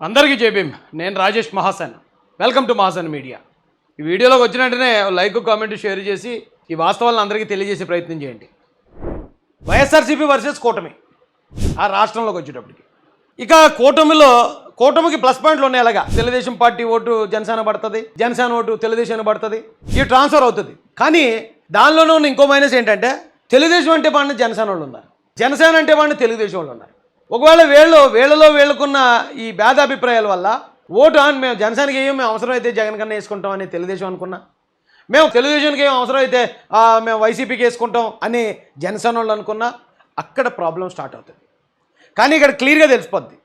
అందరికీ జై భీమ్. నేను Rajesh Mahasen. Welcome to Mahasen media. ఈ వీడియోలోకి వచ్చిన వెంటనే లైక్ కామెంట్ షేర్ చేసి ఈ వాస్తవాలను అందరికీ తెలియజేసే ప్రయత్నం చేయండి. వైఎస్ఆర్సీపీ వర్సెస్ కూటమి ఆ రాష్ట్రంలోకి వచ్చేటప్పటికి ఇక కూటమికి ప్లస్ పాయింట్లు ఉన్నాయి. అలాగా తెలుగుదేశం పార్టీ ఓటు జనసేన పడుతుంది, జనసేన ఓటు తెలుగుదేశం పడుతుంది, ఇవి ట్రాన్స్ఫర్ అవుతుంది. కానీ దానిలోనూ ఉన్న ఇంకో మైనస్ ఏంటంటే తెలుగుదేశం అంటే పడిన జనసేన వాళ్ళు ఉన్నారు, జనసేన అంటే పడిన తెలుగుదేశం వాళ్ళు ఉన్నారు. ఒకవేళ వీళ్ళకున్న ఈ భేదాభిప్రాయాల వల్ల ఓటు మేము జనసేనకి వేయం, మేము అవసరమైతే జగన్ కన్నా వేసుకుంటాం అని తెలుగుదేశం అనుకున్నా, మేము తెలుగుదేశానికి ఏం అవసరమైతే మేము వైసీపీకి వేసుకుంటాం అని జనసేన వాళ్ళు అనుకున్నా, అక్కడ ప్రాబ్లం స్టార్ట్ అవుతుంది. కానీ ఇక్కడ క్లియర్గా తెలిసిపోద్ది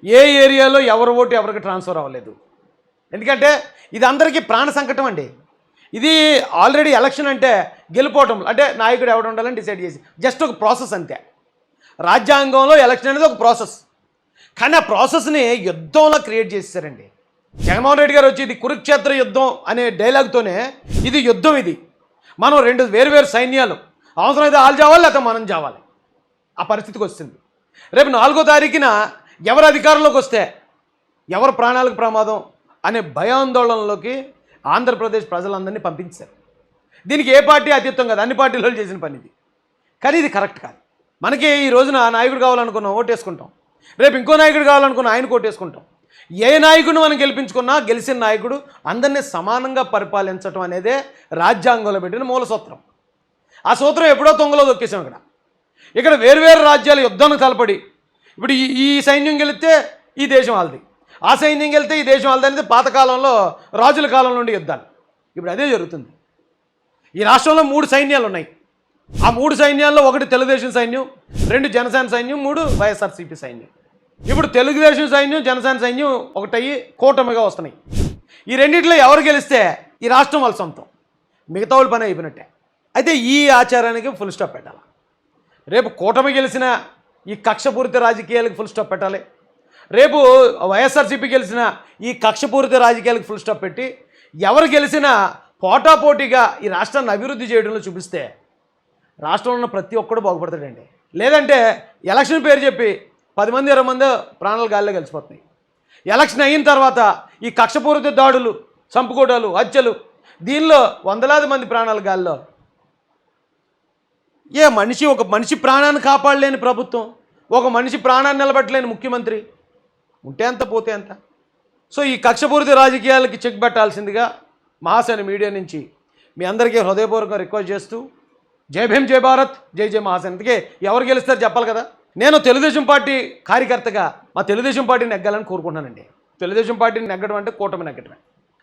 ఏ ఏరియాలో ఎవరి ఓటు ఎవరికి ట్రాన్స్ఫర్ అవ్వలేదు. ఎందుకంటే ఇది అందరికీ ప్రాణ సంకటం అండి. ఇది ఆల్రెడీ ఎలక్షన్ అంటే గెలిపోవటం అంటే నాయకుడు ఎవడు ఉండాలని డిసైడ్ చేసి జస్ట్ ఒక ప్రాసెస్ అంతే. రాజ్యాంగంలో ఎలక్షన్ అనేది ఒక ప్రాసెస్, కానీ ఆ ప్రాసెస్ని యుద్ధంలో క్రియేట్ చేసేసారండి. జగన్మోహన్ రెడ్డి గారు వచ్చి ఇది కురుక్షేత్ర యుద్ధం అనే డైలాగ్తోనే ఇది యుద్ధం, ఇది మనం రెండు వేరు సైన్యాలు, అవసరమైతే వాళ్ళు చావాలి లేకపోతే మనం చావాలి, ఆ పరిస్థితికి వస్తుంది. రేపు 4వ తారీఖున ఎవరు అధికారంలోకి వస్తే ఎవరు ప్రాణాలకు ప్రమాదం అనే భయాందోళనలోకి ఆంధ్రప్రదేశ్ ప్రజలందరినీ పంపించారు. దీనికి ఏ పార్టీ అతీతం కాదు, అన్ని పార్టీలు చేసిన పని ఇది. కానీ ఇది కరెక్ట్ కాదు. మనకి ఈ రోజున నాయకుడు కావాలనుకున్నాం ఓటేసుకుంటాం, రేపు ఇంకో నాయకుడు కావాలనుకున్నాం ఆయన ఓటేసుకుంటాం. ఏ నాయకుడిని మనం గెలిపించుకున్నా గెలిచిన నాయకుడు అందరినీ సమానంగా పరిపాలించడం అనేదే రాజ్యాంగంలో పెట్టిన మూల సూత్రం. ఆ సూత్రం ఎప్పుడో తొంగలో దొక్కేసాం. ఇక్కడ వేరు రాజ్యాలు యుద్ధానికి తలపడి ఇప్పుడు ఈ సైన్యం గెలిస్తే ఈ దేశం వాళ్ళది, ఆ సైన్యం గెలితే ఈ దేశం వాళ్ళది అనేది పాతకాలంలో రాజుల కాలం నుండి యుద్ధాలు. ఇప్పుడు అదే జరుగుతుంది. ఈ రాష్ట్రంలో 3 సైన్యాలు ఉన్నాయి. ఆ 3 సైన్యాల్లో 1 తెలుగుదేశం సైన్యం, 2 జనసేన సైన్యం, 3 వైఎస్ఆర్సీపీ సైన్యం. ఇప్పుడు తెలుగుదేశం సైన్యం జనసేన సైన్యం ఒకటయ్యి కూటమిగా వస్తున్నాయి. ఈ రెండింటిలో ఎవరు గెలిస్తే ఈ రాష్ట్రం వాళ్ళ సొంతం, మిగతా వాళ్ళు పని అయిపోయినట్టే. అయితే ఈ ఆచారానికి ఫుల్ స్టాప్ పెట్టాలి. రేపు కూటమి గెలిచిన ఈ కక్షపూరిత రాజకీయాలకు ఫుల్ స్టాప్ పెట్టాలి. రేపు వైఎస్ఆర్సీపీ గెలిచిన ఈ కక్షపూరిత రాజకీయాలకు ఫుల్ స్టాప్ పెట్టి ఎవరు గెలిచినా పోటాపోటీగా ఈ రాష్ట్రాన్ని అభివృద్ధి చేయడంలో చూపిస్తే రాష్ట్రంలో ఉన్న ప్రతి ఒక్కడు బాగుపడతాడండి. లేదంటే ఎలక్షన్ పేరు చెప్పి 10 మంది 20 మంది ప్రాణాలు గాల్లో కలిసిపోతున్నాయి. ఎలక్షన్ అయిన తర్వాత ఈ కక్షపూరిత దాడులు, చంపుకోవడాలు, హత్యలు, దీనిలో వందలాది మంది ప్రాణాలు గాల్లో. ఒక మనిషి ప్రాణాన్ని కాపాడలేని ప్రభుత్వం, ఒక మనిషి ప్రాణాన్ని నిలబెట్టలేని ముఖ్యమంత్రి ఉంటే ఎంత పోతే ఎంత. సో ఈ కక్షపూరిత రాజకీయాలకి చెక్ పెట్టాల్సిందిగా మహాసేన మీడియా నుంచి మీ అందరికీ హృదయపూర్వకంగా రిక్వెస్ట్ చేస్తూ జై భీమ్, జై భారత్, జై జై మహాసేన. అందుకే ఎవరు గెలుస్తారు చెప్పాలి కదా. నేను తెలుగుదేశం పార్టీ కార్యకర్తగా మా తెలుగుదేశం పార్టీని నెగ్గాలని కోరుకుంటున్నానండి. తెలుగుదేశం పార్టీని నెగ్గడం అంటే కూటమి నెగ్గడమే.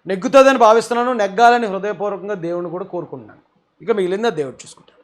నెగ్గుతుందని భావిస్తున్నాను, నెగ్గాలని హృదయపూర్వకంగా దేవుని కూడా కోరుకుంటున్నాను. ఇక మిగిలిందా దేవుడు చూసుకుంటాను.